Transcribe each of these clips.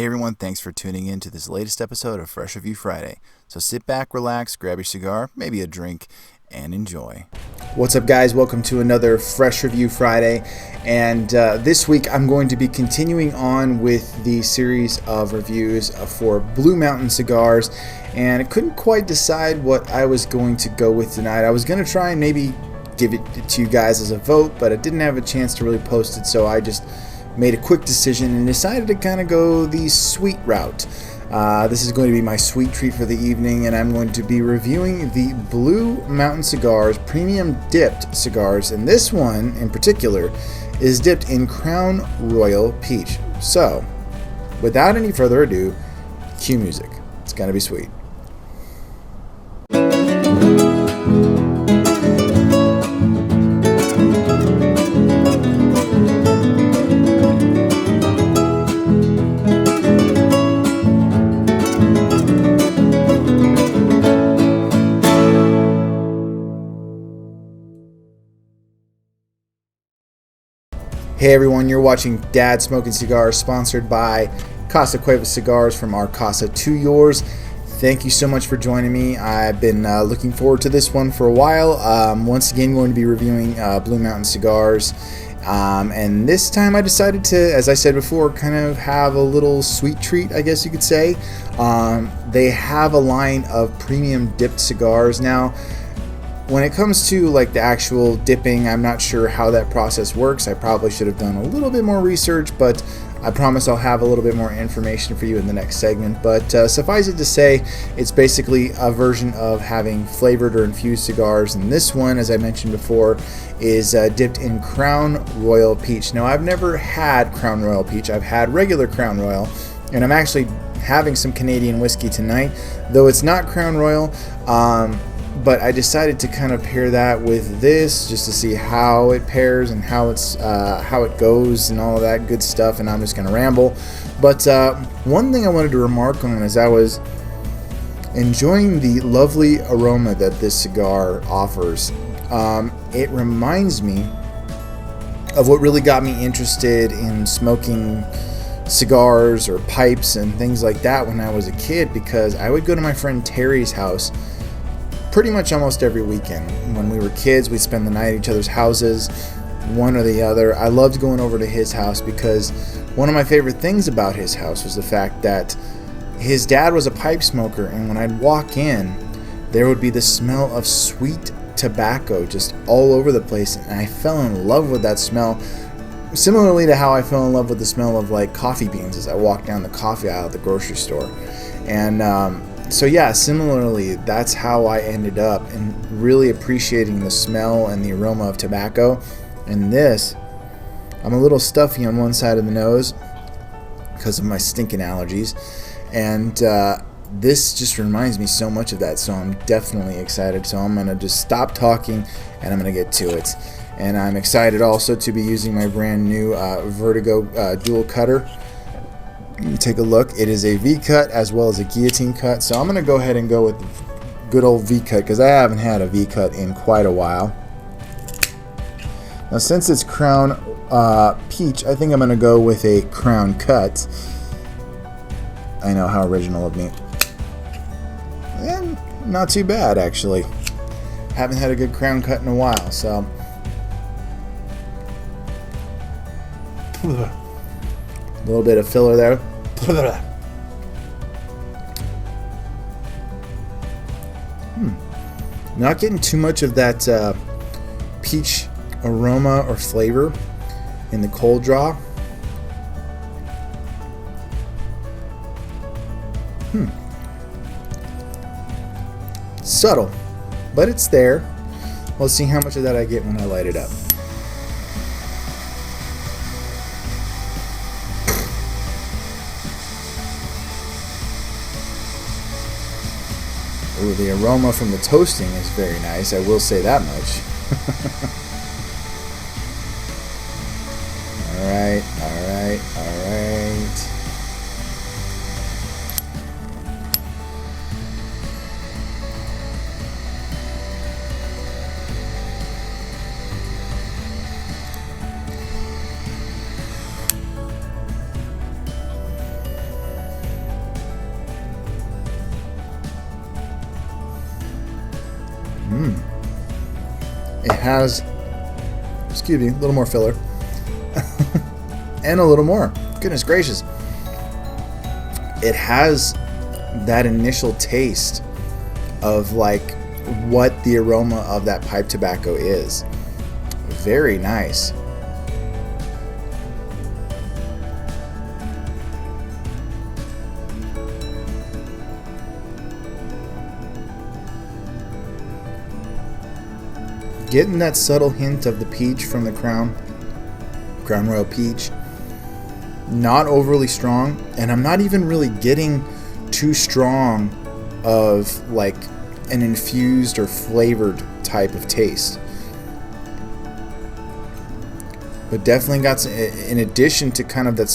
Hey everyone, thanks for tuning in to this latest episode of Fresh Review Friday. So sit back, relax, grab your cigar, maybe a drink, and enjoy. What's up guys, welcome to another Fresh Review Friday, and this week I'm going to be continuing on with the series of reviews for Blue Mountain Cigars, and I couldn't quite decide what I was going to go with tonight. I was going to try and maybe give it to you guys as a vote, but I didn't have a chance to really post it, so I just made a quick decision and decided to kind of go the sweet route. This is going to be my sweet treat for the evening, and I'm going to be reviewing the Blue Mountain Cigars premium dipped cigars, and this one in particular is dipped in Crown Royal Peach. So, without any further ado, cue music. It's going to be sweet. Hey everyone, you're watching Dad Smoking Cigars, sponsored by Casa Cuevas Cigars from our Casa to Yours. Thank you so much for joining me. I've been looking forward to this one for a while. Once again, going to be reviewing Blue Mountain Cigars. And this time I decided to, as I said before, kind of have a little sweet treat, I guess you could say. They have a line of premium dipped cigars. Now, when it comes to like the actual dipping, I'm not sure how that process works. I probably should have done a little bit more research, but I promise I'll have a little bit more information for you in the next segment. But suffice it to say, it's basically a version of having flavored or infused cigars, and this one, as I mentioned before, is dipped in Crown Royal Peach. Now, I've never had Crown Royal Peach. I've had regular Crown Royal, and I'm actually having some Canadian whiskey tonight, though it's not Crown Royal. But I decided to kind of pair that with this just to see how it pairs and how it goes and all of that good stuff, and I'm just going to ramble. But one thing I wanted to remark on as I was enjoying the lovely aroma that this cigar offers, it reminds me of what really got me interested in smoking cigars or pipes and things like that when I was a kid, because I would go to my friend Terry's house pretty much almost every weekend. When we were kids, we'd spend the night at each other's houses, one or the other. I loved going over to his house because one of my favorite things about his house was the fact that his dad was a pipe smoker, and when I'd walk in, there would be the smell of sweet tobacco just all over the place, and I fell in love with that smell, similarly to how I fell in love with the smell of like coffee beans as I walked down the coffee aisle at the grocery store. And so yeah, similarly, that's how I ended up and really appreciating the smell and the aroma of tobacco. And this, I'm a little stuffy on one side of the nose because of my stinking allergies, and this just reminds me so much of that, so I'm definitely excited. So I'm going to just stop talking and I'm going to get to it. And I'm excited also to be using my brand new Vertigo dual cutter. You take a look. It is a V-cut as well as a guillotine cut, so I'm going to go ahead and go with the good old V-cut because I haven't had a V-cut in quite a while. Now, since it's Crown Peach, I think I'm going to go with a Crown Cut. I know, how original of me. And not too bad, actually. Haven't had a good Crown Cut in a while, so a little bit of filler there. Not getting too much of that peach aroma or flavor in the cold draw. Subtle, but it's there. We'll see how much of that I get when I light it up. Ooh, the aroma from the toasting is very nice, I will say that much. Alright. It has, excuse me, a little more filler. And a little more. Goodness gracious. It has that initial taste of like what the aroma of that pipe tobacco is. Very nice. Getting that subtle hint of the peach from the Crown Royal Peach. Not overly strong, and I'm not even really getting too strong of like an infused or flavored type of taste. But definitely got some, in addition to kind of that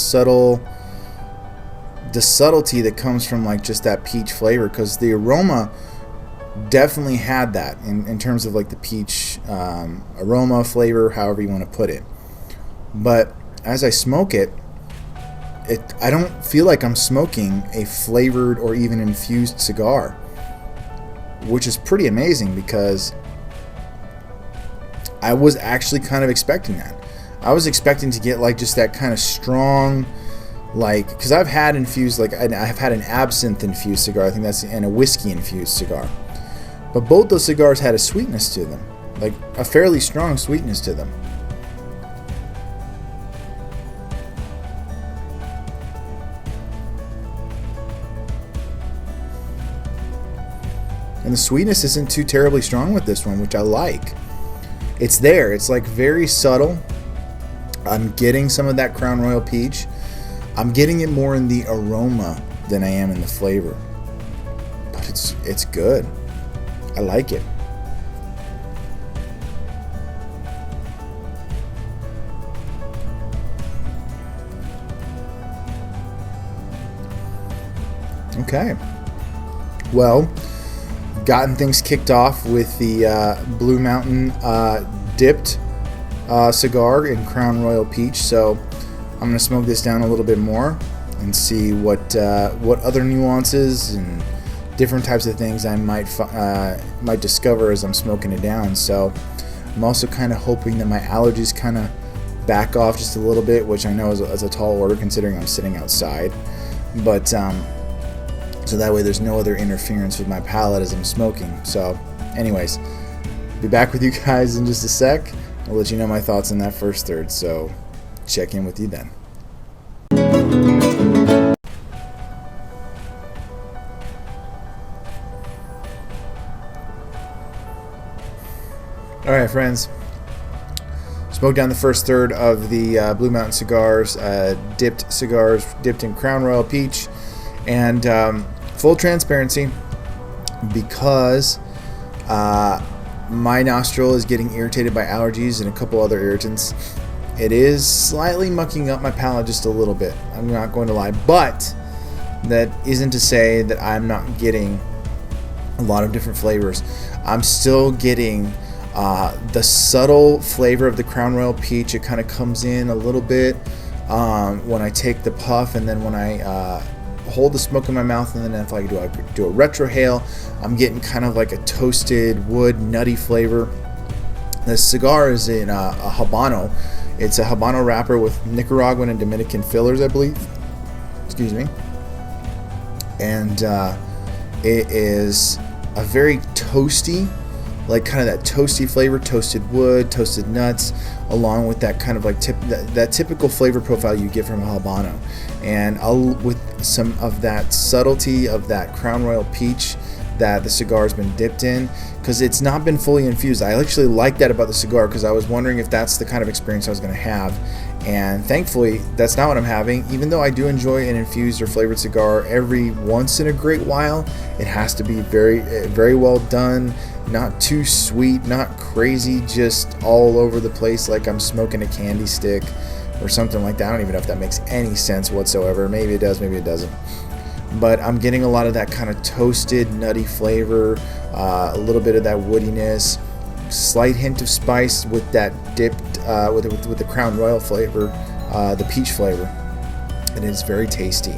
the subtlety that comes from like just that peach flavor, because the aroma definitely had that in terms of like the peach aroma, flavor, however you want to put it. But as I smoke it, I don't feel like I'm smoking a flavored or even infused cigar, which is pretty amazing because I was actually kind of expecting that. I was expecting to get like just that kind of strong, like, because I've had infused, like I've had an absinthe infused cigar, I think that's, and a whiskey infused cigar. But both those cigars had a sweetness to them, like a fairly strong sweetness to them. And the sweetness isn't too terribly strong with this one, which I like. It's there. It's like very subtle. I'm getting some of that Crown Royal Peach. I'm getting it more in the aroma than I am in the flavor. But it's good. I like it. Okay. Well, gotten things kicked off with the Blue Mountain dipped cigar in Crown Royal Peach. So I'm going to smoke this down a little bit more and see what other nuances and different types of things I might discover as I'm smoking it down. So I'm also kind of hoping that my allergies kind of back off just a little bit, which I know is a tall order considering I'm sitting outside. But so that way there's no other interference with my palate as I'm smoking. So anyways, be back with you guys in just a sec. I'll let you know my thoughts on that first third, so check in with you then. Alright friends, smoked down the first third of the Blue Mountain Cigars, dipped in Crown Royal Peach. And full transparency, because my nostril is getting irritated by allergies and a couple other irritants, it is slightly mucking up my palate just a little bit. I'm not going to lie, but that isn't to say that I'm not getting a lot of different flavors. I'm still getting the subtle flavor of the Crown Royal Peach. It kind of comes in a little bit when I take the puff, and then when I hold the smoke in my mouth, and then if I do a retrohale, I'm getting kind of like a toasted wood nutty flavor. This cigar is in a Habano. It's a Habano wrapper with Nicaraguan and Dominican fillers, I believe. Excuse me. And it is a very toasty, like kind of that toasty flavor, toasted wood, toasted nuts, along with that kind of like that typical flavor profile you get from a Habano. And with some of that subtlety of that Crown Royal Peach that the cigar has been dipped in, because it's not been fully infused. I actually like that about the cigar, because I was wondering if that's the kind of experience I was going to have, and thankfully that's not what I'm having. Even though I do enjoy an infused or flavored cigar every once in a great while, it has to be very, very well done, not too sweet, not crazy, just all over the place like I'm smoking a candy stick or something like that. I don't even know if that makes any sense whatsoever. Maybe it does, maybe it doesn't. But I'm getting a lot of that kind of toasted, nutty flavor, a little bit of that woodiness, slight hint of spice with that dipped, with the Crown Royal flavor, the peach flavor. And it's very tasty.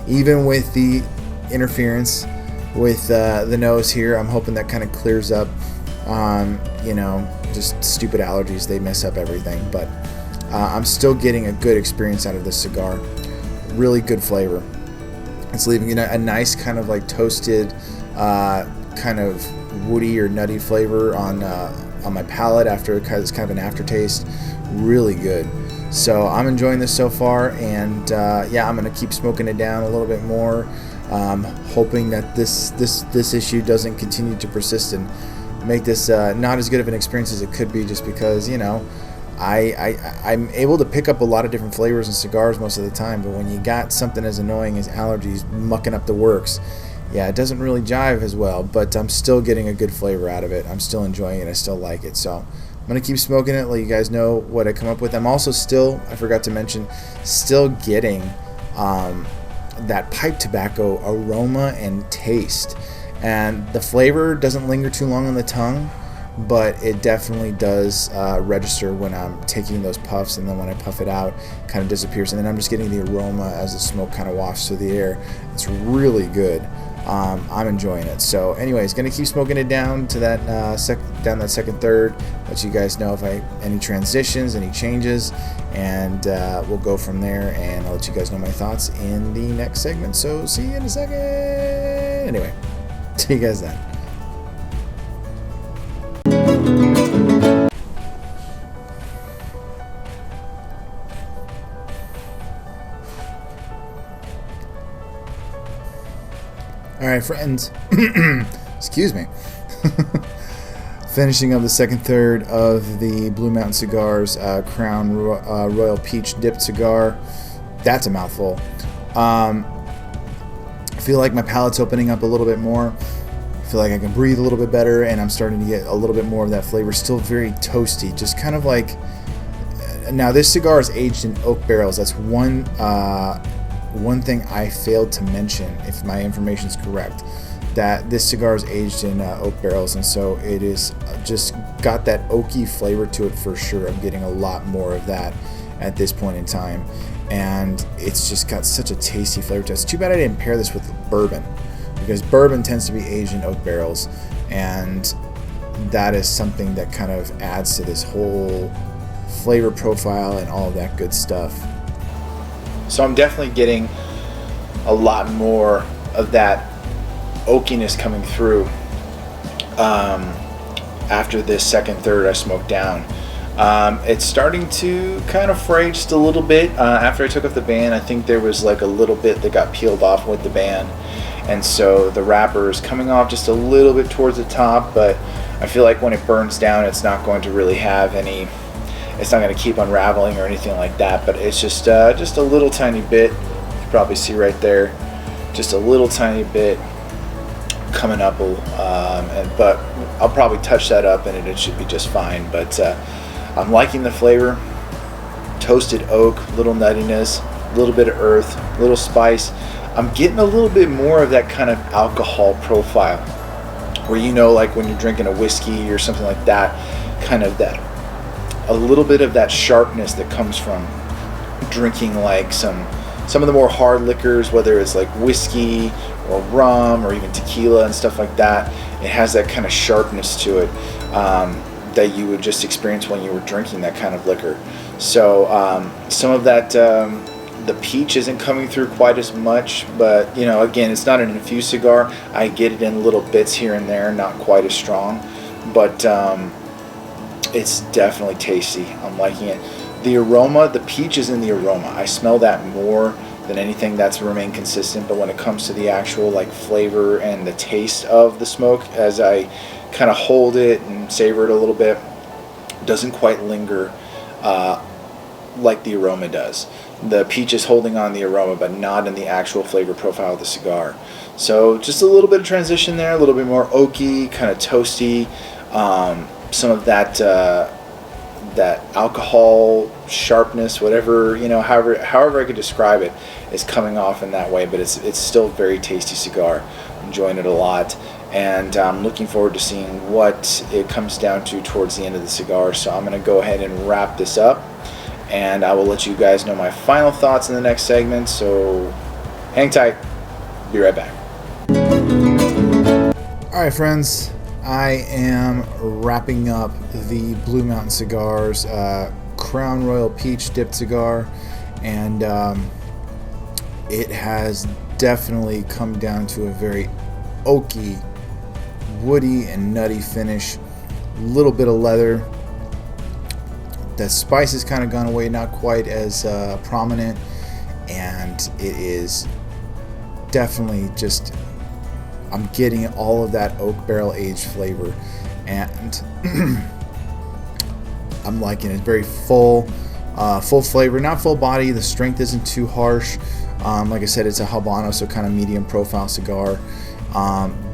Even with the interference with the nose here, I'm hoping that kind of clears up You know, just stupid allergies, they mess up everything. But I'm still getting a good experience out of this cigar. Really good flavor. It's leaving a nice kind of like toasted, kind of woody or nutty flavor on my palate after it's kind of an aftertaste. Really good. So I'm enjoying this so far, and yeah, I'm gonna keep smoking it down a little bit more, hoping that this issue doesn't continue to persist and make this not as good of an experience as it could be, just because, you know, I'm able to pick up a lot of different flavors in cigars most of the time, but when you got something as annoying as allergies mucking up the works, yeah, it doesn't really jive as well. But I'm still getting a good flavor out of it. I'm still enjoying it. I still like it. So I'm going to keep smoking it, let you guys know what I come up with. I'm also still, I forgot to mention, still getting that pipe tobacco aroma and taste. And the flavor doesn't linger too long on the tongue, but it definitely does register when I'm taking those puffs, and then when I puff it out, it kind of disappears, and then I'm just getting the aroma as the smoke kind of wafts through the air. It's really good. I'm enjoying it. So anyways, gonna keep smoking it down to that down that second third, let you guys know if any transitions, any changes, and we'll go from there, and I'll let you guys know my thoughts in the next segment. So see you in a second. Anyway, see you guys then. All right, friends. Excuse me. Finishing up the second third of the Blue Mountain Cigars Crown Royal Peach Dipped Cigar. That's a mouthful. I feel like my palate's opening up a little bit more. I feel like I can breathe a little bit better, and I'm starting to get a little bit more of that flavor. Still very toasty, just kind of like. Now this cigar is aged in oak barrels. That's one thing I failed to mention, if my information is correct, that this cigar is aged in oak barrels, and so it is just got that oaky flavor to it for sure. I'm getting a lot more of that at this point in time, and it's just got such a tasty flavor to it. It's too bad I didn't pair this with bourbon, because bourbon tends to be aged in oak barrels, and that is something that kind of adds to this whole flavor profile and all of that good stuff. So I'm definitely getting a lot more of that oakiness coming through after this second third I smoked down. It's starting to kind of fray just a little bit. After I took off the band, I think there was like a little bit that got peeled off with the band, and so the wrapper is coming off just a little bit towards the top, but I feel like when it burns down, it's not going to really have any, it's not going to keep unraveling or anything like that, but it's just a little tiny bit. You can probably see right there, just a little tiny bit coming up, but I'll probably touch that up and it should be just fine. But I'm liking the flavor. Toasted oak, little nuttiness, a little bit of earth, a little spice. I'm getting a little bit more of that kind of alcohol profile, where, you know, like when you're drinking a whiskey or something like that, kind of that, a little bit of that sharpness that comes from drinking like some of the more hard liquors, whether it's like whiskey or rum or even tequila and stuff like that. It has that kind of sharpness to it that you would just experience when you were drinking that kind of liquor. So some of that, the peach isn't coming through quite as much, but, you know, again, it's not an infused cigar. I get it in little bits here and there, not quite as strong, but it's definitely tasty. I'm liking it. The aroma, the peach is in the aroma. I smell that more than anything. That's remained consistent, but when it comes to the actual like flavor and the taste of the smoke, as I kind of hold it and savor it a little bit, doesn't quite linger like the aroma does. The peach is holding on the aroma, but not in the actual flavor profile of the cigar. So just a little bit of transition there, a little bit more oaky, kind of toasty. Some of that that alcohol sharpness, whatever, you know, however I could describe it, is coming off in that way. But it's still a very tasty cigar. I'm enjoying it a lot, and I'm looking forward to seeing what it comes down to towards the end of the cigar. So I'm going to go ahead and wrap this up, and I will let you guys know my final thoughts in the next segment. So hang tight. Be right back. All right, friends. I am wrapping up the Blue Mountain Cigars Crown Royal Peach Dipped Cigar, and it has definitely come down to a very oaky, woody, and nutty finish. A little bit of leather. The spice has kind of gone away, not quite as prominent, and it is definitely just, I'm getting all of that oak barrel aged flavor, and I'm liking it. Very full flavor, not full body. The strength isn't too harsh. Like I said, it's a Habano, so kind of medium profile cigar,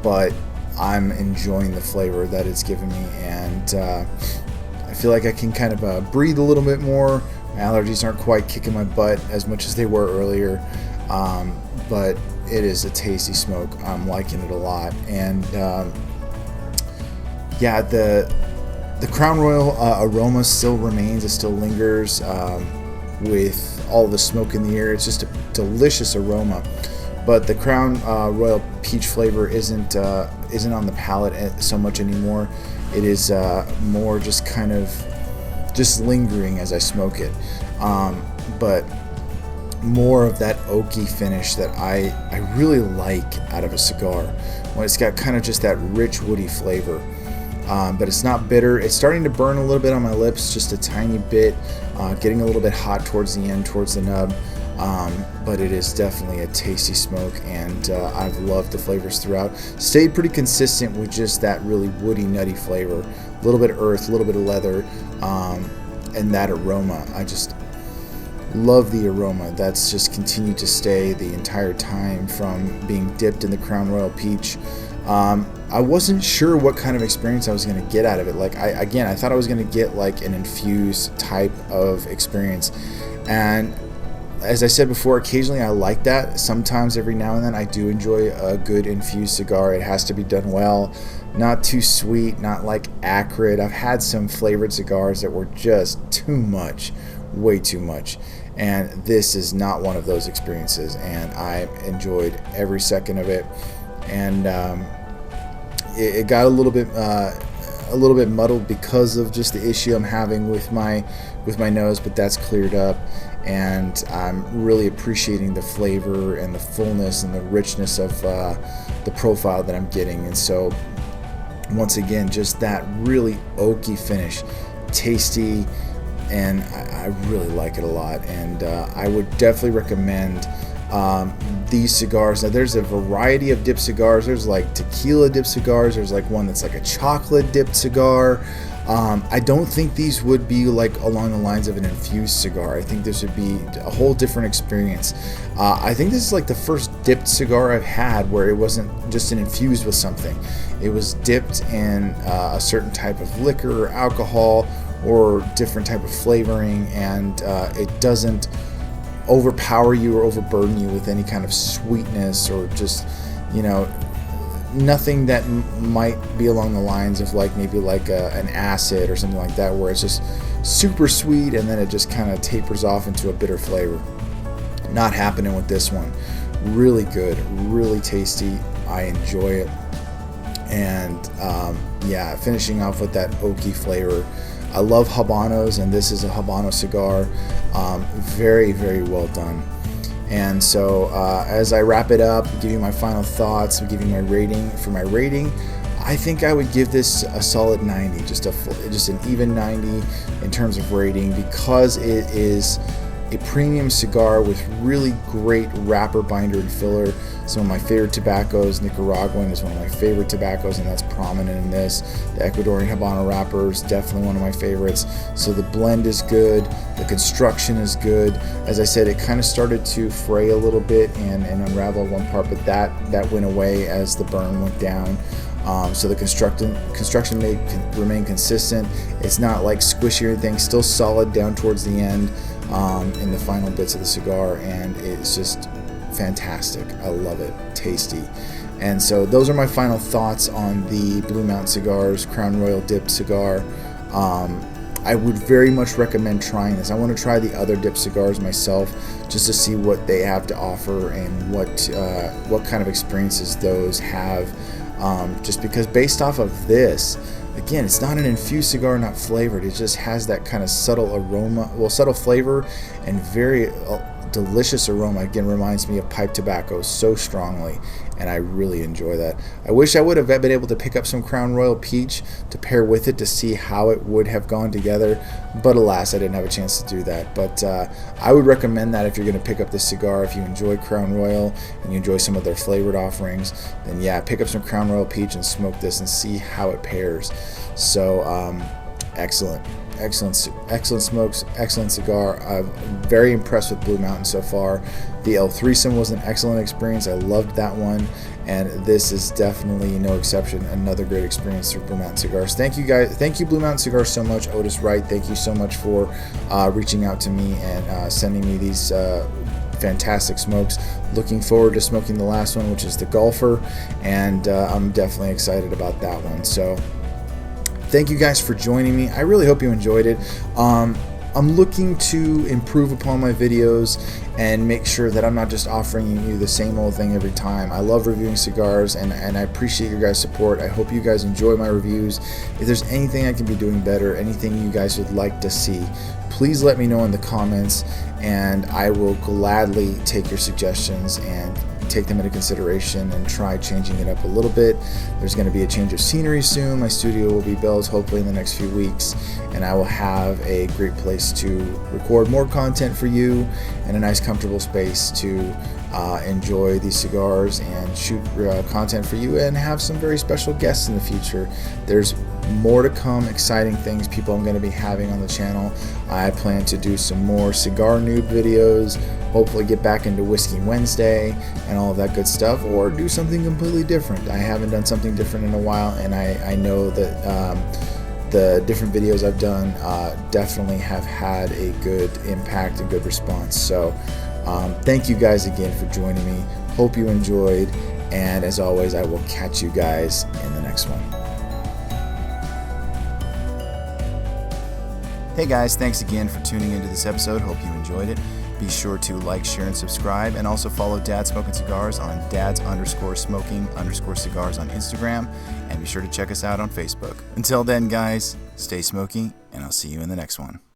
but I'm enjoying the flavor that it's giving me, and I feel like I can kind of breathe a little bit more. My allergies aren't quite kicking my butt as much as they were earlier, but it is a tasty smoke. I'm liking it a lot, and yeah, the Crown Royal aroma still remains. It still lingers with all the smoke in the air. It's just a delicious aroma, but the Crown Royal peach flavor isn't on the palate so much anymore. It is more just kind of just lingering as I smoke it, but more of that oaky finish that I really like out of a cigar, when it's got kind of just that rich woody flavor, but it's not bitter. It's starting to burn a little bit on my lips, just a tiny bit, getting a little bit hot towards the end, towards the nub, but it is definitely a tasty smoke, and I've loved the flavors throughout. Stayed pretty consistent with just that really woody, nutty flavor, a little bit of earth, a little bit of leather, and that aroma. I just love the aroma. That's just continued to stay the entire time from being dipped in the Crown Royal Peach. I wasn't sure what kind of experience I was going to get out of it. Like, I thought I was going to get like an infused type of experience, and as I said before, occasionally I like that. Sometimes, every now and then, I do enjoy a good infused cigar. It has to be done well, not too sweet, not like acrid. I've had some flavored cigars that were just too much, way too much, and this is not one of those experiences, and I enjoyed every second of it. And it got a little bit muddled because of just the issue I'm having with my nose, but that's cleared up, and I'm really appreciating the flavor and the fullness and the richness of the profile that I'm getting. And so, once again, just that really oaky finish, tasty, and I really like it a lot, and I would definitely recommend these cigars. Now, there's a variety of dip cigars. There's like tequila dip cigars. There's like one that's like a chocolate dipped cigar. I don't think these would be like along the lines of an infused cigar. I think this would be a whole different experience. I think this is like the first dipped cigar I've had where it wasn't just an infused with something. It was dipped in a certain type of liquor or alcohol or different type of flavoring, and it doesn't overpower you or overburden you with any kind of sweetness, or just, nothing that might be along the lines of like maybe like an acid or something like that, where it's just super sweet and then it just kind of tapers off into a bitter flavor. Not happening with this one. Really good, really tasty. I enjoy it, and yeah, finishing off with that oaky flavor. I love Habanos, and this is a Habano cigar. Very, very well done. And so as I wrap it up, give you my final thoughts, give you my rating. For my rating, I think I would give this a solid 90, just an even 90 in terms of rating, because it is a premium cigar with really great wrapper, binder, and filler. Some of my favorite tobaccos, Nicaraguan is one of my favorite tobaccos, and that's prominent in this. The Ecuadorian Habano wrapper is definitely one of my favorites. So the blend is good, the construction is good. As I said, it kind of started to fray a little bit and unravel one part, but that went away as the burn went down. So the construction may remain consistent. It's not like squishy or anything, still solid down towards the end in the final bits of the cigar, and it's just fantastic. I love it. Tasty. And so those are my final thoughts on the Blue Mountain Cigars Crown Royal Dipped Cigar. I would very much recommend trying this. I want to try the other dip cigars myself, just to see what they have to offer and what kind of experiences those have. just because based off of this, again, it's not an infused cigar, not flavored. It just has that kind of subtle aroma, well, subtle flavor and very delicious aroma. Again, reminds me of pipe tobacco so strongly, and I really enjoy that. I wish I would have been able to pick up some Crown Royal Peach to pair with it to see how it would have gone together, but alas, I didn't have a chance to do that. But I would recommend that if you're going to pick up this cigar, if you enjoy Crown Royal and you enjoy some of their flavored offerings, then yeah, pick up some Crown Royal Peach and smoke this and see how it pairs. So excellent smokes, excellent cigar. I'm very impressed with Blue Mountain so far. The El Threesome was an excellent experience. I loved that one, and this is definitely no exception. Another great experience through Blue Mountain Cigars. Thank you guys. Thank you, Blue Mountain Cigars, so much. Otis Wright, thank you so much for reaching out to me and sending me these fantastic smokes. Looking forward to smoking the last one, which is the Golfer, and I'm definitely excited about that one. So thank you guys for joining me. I really hope you enjoyed it. I'm looking to improve upon my videos and make sure that I'm not just offering you the same old thing every time. I love reviewing cigars, and I appreciate your guys' support. I hope you guys enjoy my reviews. If there's anything I can be doing better, anything you guys would like to see, please let me know in the comments, and I will gladly take your suggestions and take them into consideration and try changing it up a little bit. There's going to be a change of scenery soon. My studio will be built hopefully in the next few weeks, and I will have a great place to record more content for you and a nice comfortable space to enjoy these cigars and shoot content for you and have some very special guests in the future. There's more to come, exciting things, people I'm going to be having on the channel. I plan to do some more cigar noob videos, hopefully get back into Whiskey Wednesday and all of that good stuff, or do something completely different. I haven't done something different in a while, and I know that the different videos I've done definitely have had a good impact and good response. So thank you guys again for joining me. Hope you enjoyed, and as always, I will catch you guys in the next one. Hey guys, thanks again for tuning into this episode. Hope you enjoyed it. Be sure to like, share, and subscribe, and also follow Dad Smoking Cigars on dads_smoking_cigars on Instagram, and be sure to check us out on Facebook. Until then, guys, stay smoky, and I'll see you in the next one.